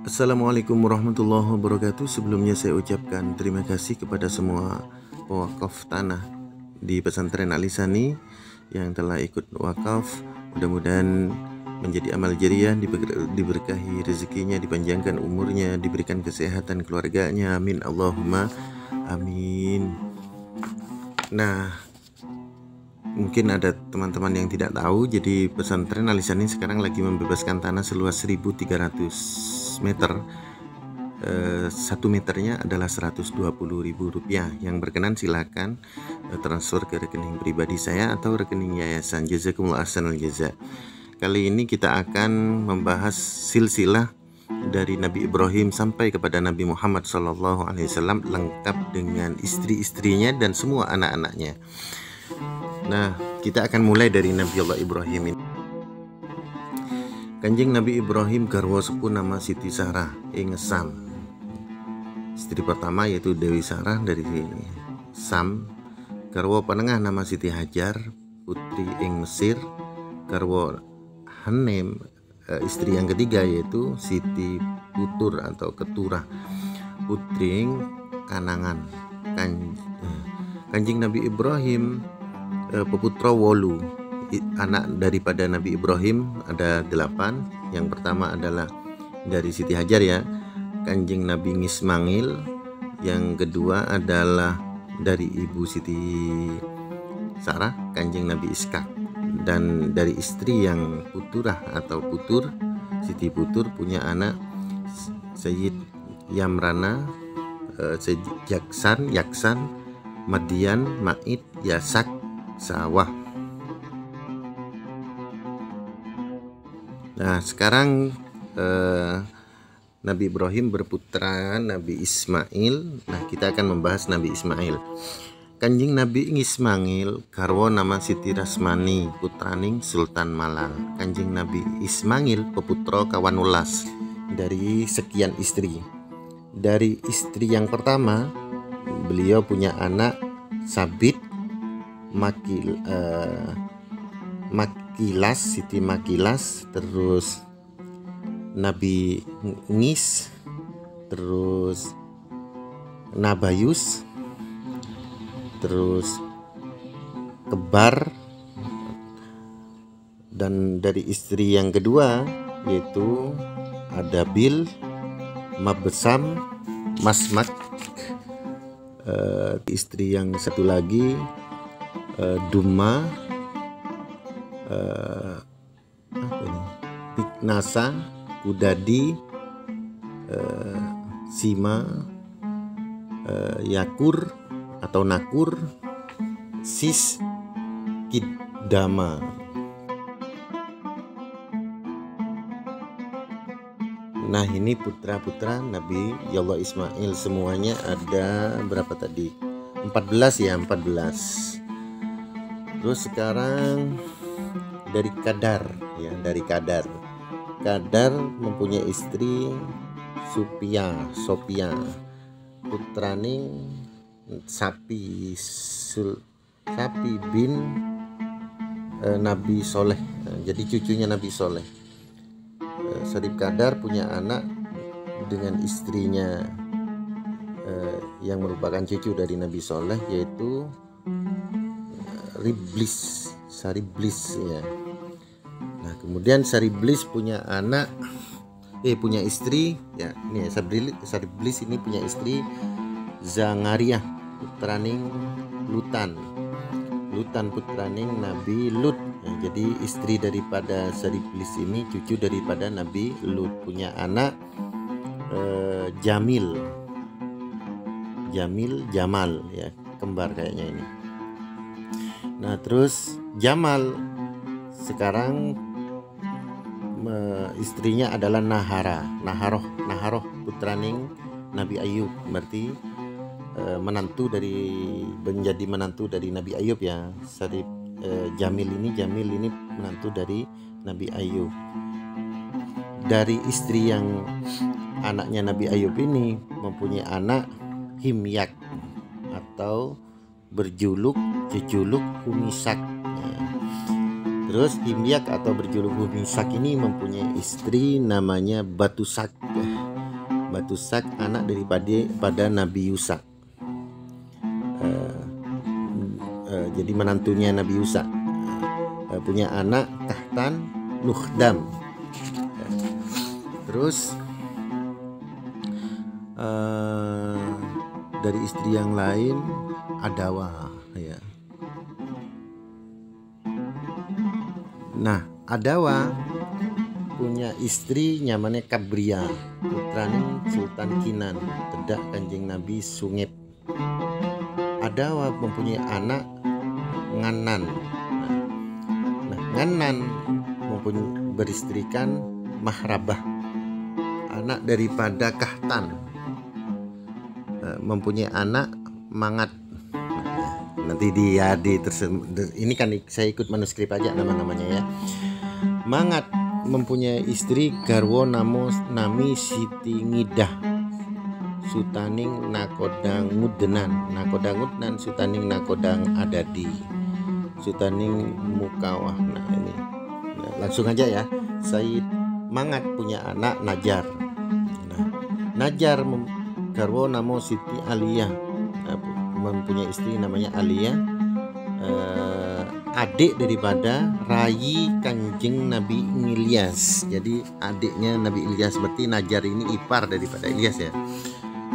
Assalamualaikum warahmatullahi wabarakatuh. Sebelumnya saya ucapkan terima kasih kepada semua pewakaf tanah di pesantren Alisani yang telah ikut wakaf. Mudah-mudahan menjadi amal jariah, diberkahi rezekinya, dipanjangkan umurnya, diberikan kesehatan keluarganya. Amin Allahumma amin. Nah, mungkin ada teman-teman yang tidak tahu, jadi pesantren Alisani sekarang lagi membebaskan tanah seluas 1.300 meter. 1 meternya adalah Rp120.000. Yang berkenan silakan transfer ke rekening pribadi saya atau rekening yayasan. Jazakumullah ahsanal jaza. Kali ini kita akan membahas silsilah dari Nabi Ibrahim sampai kepada Nabi Muhammad SAW, lengkap dengan istri-istrinya dan semua anak-anaknya. Nah, kita akan mulai dari Nabi Allah Ibrahim ini. Kanjeng Nabi Ibrahim garwa sepuh nama Siti Sarah ing Sam. Istri pertama yaitu Dewi Sarah dari Sam. Garwa penengah nama Siti Hajar, putri ing Mesir. Garwa Hanem, istri yang ketiga yaitu Siti Putur atau Keturah, putri ing Kanangan. Kanjeng Nabi Ibrahim peputra wolu. Anak daripada Nabi Ibrahim ada 8. Yang pertama adalah dari Siti Hajar ya, Kanjeng Nabi Ismail. Yang kedua adalah dari ibu Siti Sarah, Kanjeng Nabi Ishak. Dan dari istri yang puturah atau putur, Siti Putur punya anak Sayyid Yamrana, Sayyid Yaksan, Madian, Ma'id, Yasak, Sawah. Nah, sekarang Nabi Ibrahim berputra Nabi Ismail. Nah, kita akan membahas Nabi Ismail. Kanjeng Nabi Ismail garwa nama Siti Rasmani, putraning Sultan Malal. Kanjeng Nabi Ismail peputra kawan ulas dari sekian istri. Dari istri yang pertama, beliau punya anak Sabit, Makilas, Siti Makilas, terus Nabi Ngis, terus Nabayus, terus Kebar. Dan dari istri yang kedua yaitu Adabil, Mabesam, Masmak. Istri yang satu lagi Duma, Tiknasa, Kudadi, Sima, Yakur atau Nakur, Sis, Kidama. Nah, ini putra-putra Nabi Allah Ismail. Semuanya ada berapa tadi? 14 ya, 14. Terus sekarang dari Kadar ya, dari Kadar mempunyai istri Sophia, putraning Sapi bin Nabi Soleh. Jadi cucunya Nabi Soleh. Sarip Kadar punya anak dengan istrinya yang merupakan cucu dari Nabi Soleh, yaitu Sariblis ya. Nah, kemudian Sariblis punya punya istri ya. Ini Sariblis ini punya istri Zangariah, putraning Lutan putraning Nabi Lut. Ya, jadi istri daripada Sariblis ini cucu daripada Nabi Lut, punya anak Jamal ya, kembar kayaknya ini. Nah, terus Jamal sekarang istrinya adalah Naharoh putraning Nabi Ayub. Berarti menjadi menantu dari Nabi Ayub ya. Jamil ini menantu dari Nabi Ayub. Dari istri yang anaknya Nabi Ayub ini mempunyai anak Himyak atau berjuluk Humisak. Terus Himyak atau berjuluk Humisak ini mempunyai istri namanya Batusak. Batu Sak anak daripada Nabi Yusa. Jadi menantunya Nabi Yusa. Punya anak Kahtan Nukhdam. Terus dari istri yang lain Adawa ya. Nah, Adawa punya istri namanya Kabria, putrane Sultan Kinan, tedak Kanjeng Nabi Sungep. Adawa mempunyai anak Nganan. Nah, Nganan mempunyai beristrikan Mahrabah, anak daripada Kahtan. Mempunyai anak Mangat. Nanti ini kan saya ikut manuskrip aja nama-namanya ya. Mangat mempunyai istri garwo nami Siti Ngidah Sutaning Nakodangudnan Sutaning Nakodang Adadi Sutaning Mukawah. Nah ini langsung aja ya. Said Mangat punya anak Najar. Nah, Najar garwo namo Siti Aliyah, mempunyai istri namanya Aliyah, adik daripada Rayi Kanjeng Nabi Ilyas. Jadi adiknya Nabi Ilyas, berarti Najar ini ipar daripada Ilyas ya.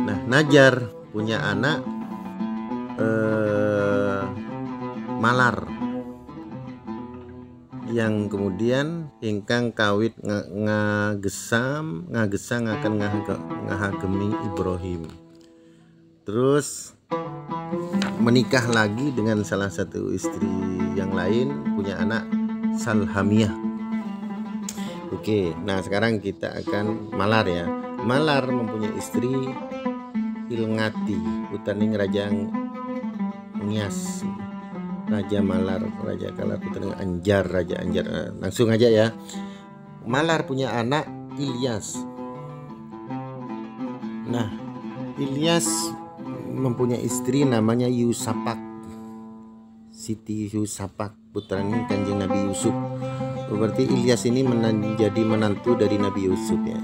Nah, Najar punya anak Malar, yang kemudian ingkang kawit ngagesang akan ngahagemi Ibrahim. Terus menikah lagi dengan salah satu istri yang lain, punya anak Salhamiyah. Oke, nah sekarang kita akan Malar ya. Malar mempunyai istri Ilngati, putraning Raja Nias, Raja Malar, Raja Kalar, putraning Anjar, Raja Anjar. Langsung aja ya. Malar punya anak Ilyas. Nah, Ilyas mempunyai istri namanya Yusapak, Siti Yusapak, putranya Kanjeng Nabi Yusuf. Berarti Ilyas ini menjadi menantu dari Nabi Yusuf ya,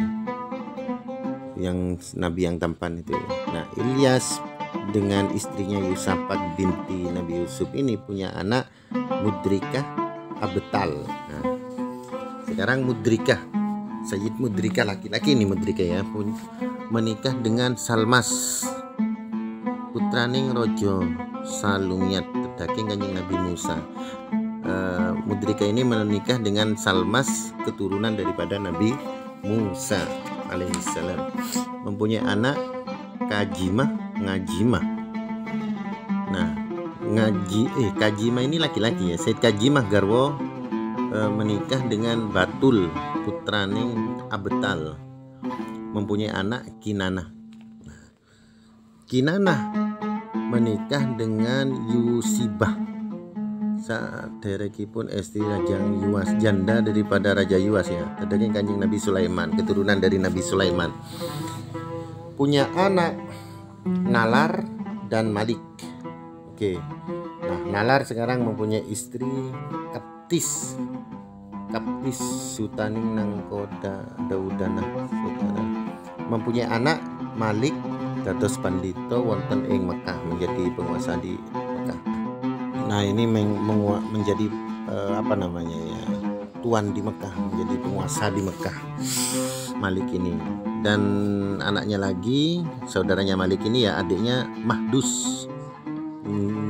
yang Nabi yang tampan itu. Nah, Ilyas dengan istrinya Yusapak binti Nabi Yusuf ini punya anak Mudrikah Abetal. Nah, sekarang Mudrikah, Sayyid Mudrikah, laki-laki ini Mudrikah ya, menikah dengan Salmas, putraning Rojo Salumiyat, tedaking Kanjeng Nabi Musa. Mudrika ini menikah dengan Salmas, keturunan daripada Nabi Musa alaihissalam. Mempunyai anak Ngajimah. Nah, Kajimah ini laki-laki ya. Said Kajimah garwo menikah dengan Batul, putraning Abetal. Mempunyai anak Kinanah. Kinanah menikah dengan Yusibah, saderekipun istri Raja Yuwas, janda daripada Raja Yuwas ya, tedaking Kanjeng Nabi Sulaiman, keturunan dari Nabi Sulaiman. Punya anak Nalar dan Malik. Oke. Nah, Nalar sekarang mempunyai istri Kaptis Sutaning Nangkoda Daudana. Mempunyai anak Malik dados pandito wonten ing Mekah, menjadi penguasa di Mekah. Nah, ini menjadi tuan di Mekah, menjadi penguasa di Mekah Malik ini. Dan anaknya lagi, saudaranya Malik ini ya, adiknya Mahdus,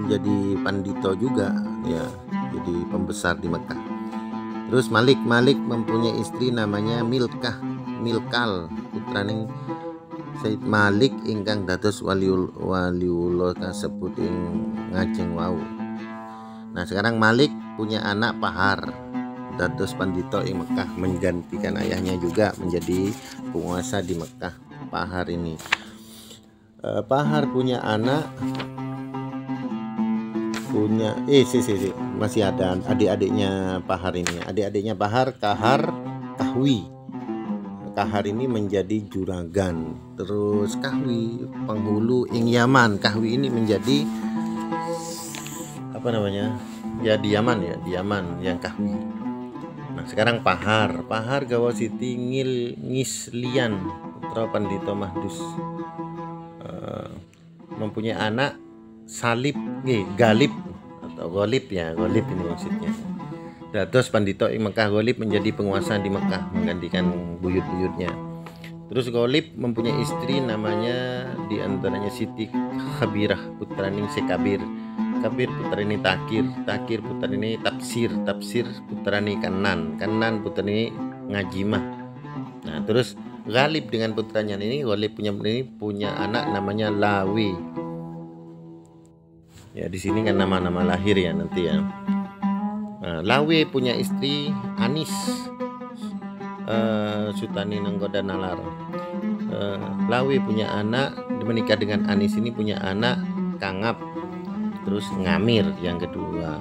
jadi pandito juga ya, jadi pembesar di Mekah. Terus Malik mempunyai istri namanya Milkal, putraning Said Malik ingkang dados waliullah kasebut ing ngajeng wau. Nah, sekarang Malik punya anak Pahar, dados pandito ing Mekah, menggantikan ayahnya juga menjadi penguasa di Mekah. Pahar ini Pahar punya anak, masih ada adik-adiknya Pahar ini. Adik-adiknya Pahar, Kahar, Kahwi. Kahar ini menjadi juragan. Terus Kahwi penghulu ing Yaman. Kahwi ini menjadi ya di Yaman yang Kahwi. Nah, sekarang Pahar gawa Siti Ngislian, atau Pandito Mahdus mempunyai anak Galib atau Ghalib ya, Ghalib ini maksudnya. Terus Pandito ing Mekah Ghalib menjadi penguasa di Mekah menggantikan buyut-buyutnya. Terus Ghalib mempunyai istri namanya diantaranya Siti Khabirah putraning Sekabir, Kabir putrani Takir, Takir putrani Tafsir, Tafsir putrani Kanan, Kanan putrani Ngajimah. Nah terus Ghalib dengan putranya ini, Ghalib punya anak namanya Lawi. Ya di sini kan nama-nama lahir ya nanti ya. Nah, Lawi punya istri Anis, Sutani Nenggoda Nalar. Lawi punya anak, menikah dengan Anis ini punya anak Kangap, terus Ngamir yang kedua.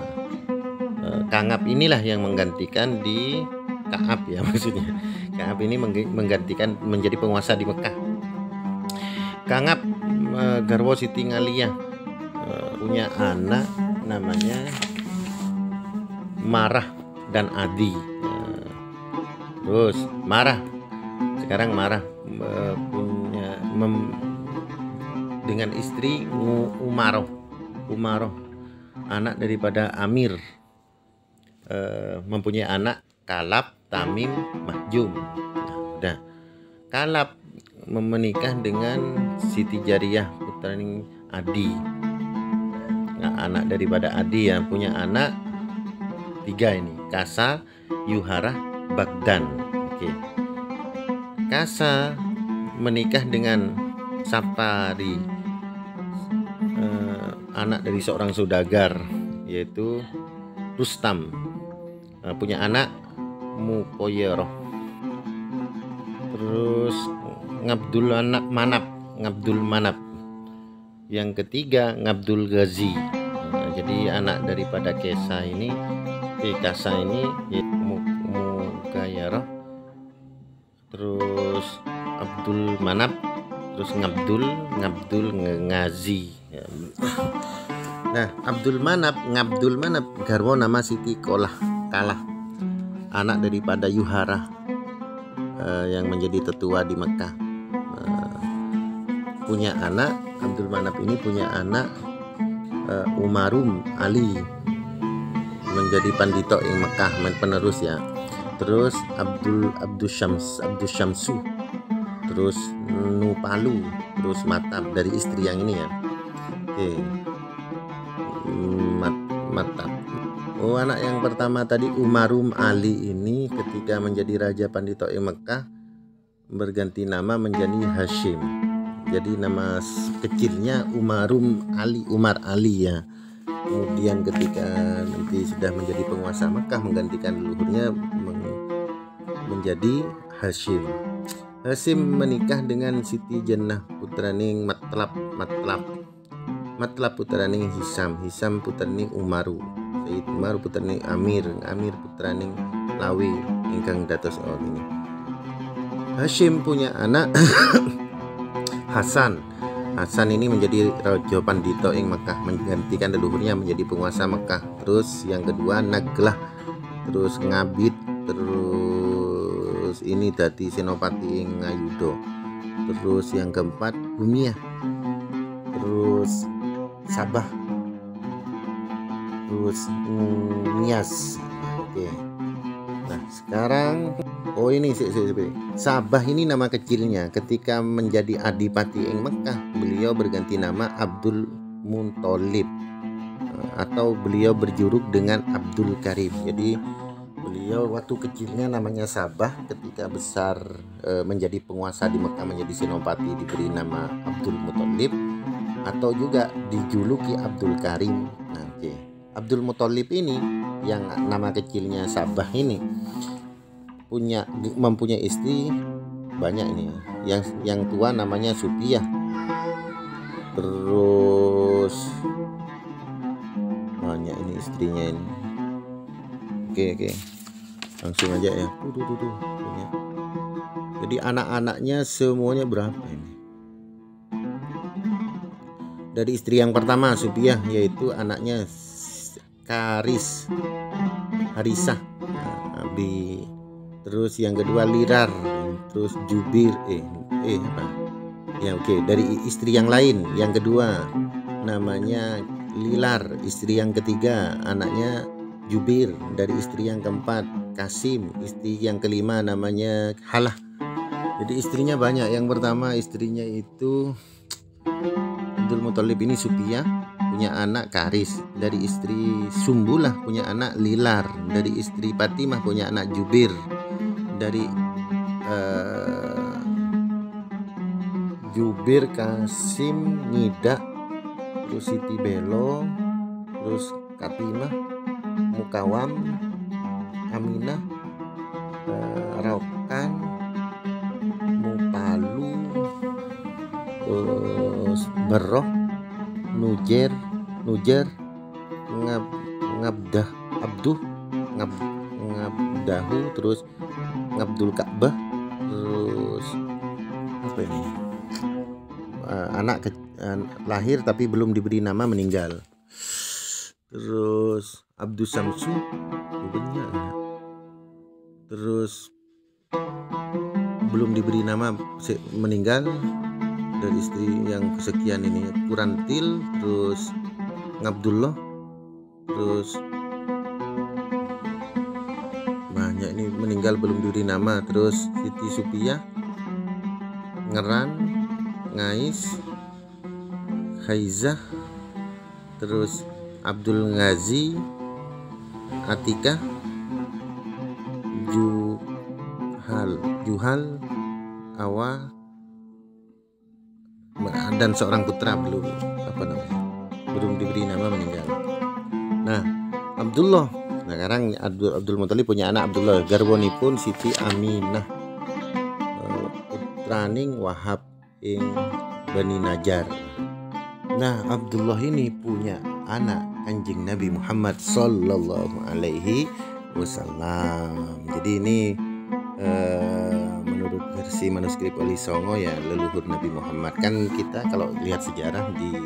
Kangap inilah yang menggantikan di Kaab ya maksudnya. Kaab ini menggantikan menjadi penguasa di Mekah. Kangap garwa Siti Ngaliyah punya anak namanya Marah dan Adi. Terus sekarang Marah punya dengan istri Umaroh, anak daripada Amir, mempunyai anak Kalab, Tamim, Mahjum. Nah, udah Kalab menikah dengan Siti Jariyah putrani Adi. Nah, anak daripada Adi ya, punya anak 3 ini, Kasa, Yuharah, Bagdan. Oke. Kasa menikah dengan Sapari, anak dari seorang saudagar yaitu Rustam. Punya anak Mukoyeroh. Terus Ngabdul Manap. Yang ketiga Ngabdul Ghazi. Jadi anak daripada Kasa ini Mukoyeroh, terus Abdul Manap, terus Ngabdul Ghazi. Nah, Ngabdul Manap garwa nama Siti Kalah, anak daripada Yuharah yang menjadi tetua di Mekah. Punya anak, Abdul Manap ini punya anak Umarum Ali, menjadi Pandito ing Mekah penerus ya. Terus Abdul Syamsu, terus Nupalu, terus Matab dari istri yang ini ya. Oke. Matab. Oh, anak yang pertama tadi Umarum Ali ini ketika menjadi raja Pandito ing Mekah berganti nama menjadi Hashim. Jadi nama kecilnya Umar Ali ya. Kemudian ketika nanti sudah menjadi penguasa Mekah menggantikan leluhurnya menjadi Hashim. Hashim menikah dengan Siti Jannah putraning Matlab putraning Hisam putraning Umaru, Sayyid Umaru putraning Amir putraning Lawi ingkang dados ini. Hashim punya anak Hasan ini menjadi raja Pandito ing Mekah menggantikan leluhurnya menjadi penguasa Mekah. Terus yang kedua Naglah, terus Ngabid, terus ini dadi senopati ing Ngayuda. Terus yang keempat Bumiyah, terus Sabah, terus Nias. Oke. Nah sekarang ini Sabah ini nama kecilnya. Ketika menjadi adipati ing Mekah, beliau berganti nama Abdul Muntolib, atau beliau berjuluk dengan Abdul Karim. Jadi beliau waktu kecilnya namanya Sabah, ketika besar menjadi penguasa di Mekah menjadi senopati diberi nama Abdul Muthalib, atau juga dijuluki Abdul Karim. Nah, Abdul Muthalib ini yang nama kecilnya Sabah ini mempunyai istri banyak ini. Yang tua namanya Supiyah. Terus banyak ini istrinya ini. Oke. Langsung aja ya. Tuh. Jadi anak-anaknya semuanya berapa ini? Dari istri yang pertama Supiyah, yaitu anaknya Harisah, Abi. terus yang kedua lirar, terus jubir, apa? Ya oke, dari istri yang lain. Yang kedua namanya lilar, istri yang ketiga anaknya jubir, dari istri yang keempat Kasim, istri yang kelima namanya Halah. Jadi istrinya banyak. Yang pertama istrinya itu Abdul Muthalib ini Supiyah, punya anak Karis. Dari istri Sumbulah punya anak Lilar. Dari istri Fatimah punya anak Jubir. Dari Jubir, Kasim, Nida, terus Siti Belo, terus Katimah, Mukawam, Aminah, Raukan, Mupalu, terus Beroh, Nujer, Ngabdah, Ngabdahu, terus Ngabdul Ka'bah, terus apa ini? Anak lahir tapi belum diberi nama meninggal. Terus Abdus Samsu, banyak. Terus belum diberi nama meninggal dari istri yang kesekian ini, Kurantil, terus Ngabdullah, terus banyak ini meninggal belum diberi nama. Terus Siti Supiyah, Ngeran, Ngais, Haizah, terus Abdul Ghazi, Atikah, Juhal, Awa, dan seorang putra belum diberi nama meninggal. Nah, Abdullah, sekarang Abdul Muthalib punya anak Abdullah, garwanipun Siti Aminah, putraning Wahab ing Bani Najjar. Nah, Abdullah ini punya anak Kanjeng Nabi Muhammad sallallahu alaihi wasallam. Jadi ini menurut versi manuskrip Wali Songo ya, leluhur Nabi Muhammad. Kan kita kalau lihat sejarah di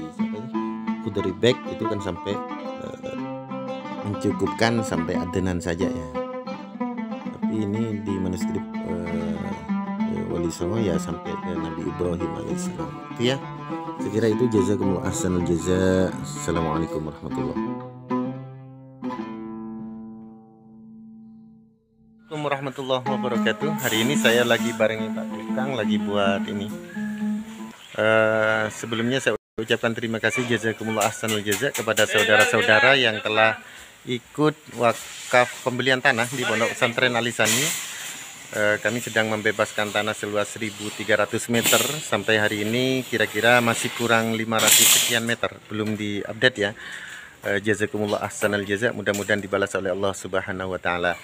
Kudribek itu kan sampai mencukupkan sampai Adnan saja ya. Tapi ini di manuskrip Wali Songo ya sampai ke Nabi Ibrahim alaihissalam. Itu ya. Saya kira itu. Jazakumullah ahsanul jaza. Assalamualaikum warahmatullahi wabarakatuh. Hari ini saya lagi barengi Pak Tukang lagi buat ini. Sebelumnya saya ucapkan terima kasih jazakumullah ahsanul jaza kepada saudara-saudara yang telah ikut wakaf pembelian tanah di Pondok Pesantren Alisani. Kami sedang membebaskan tanah seluas 1.300 meter. Sampai hari ini kira-kira masih kurang 500 sekian meter, belum diupdate ya. Jazakumullah ahsanal jaza, mudah-mudahan dibalas oleh Allah Subhanahu wa taala.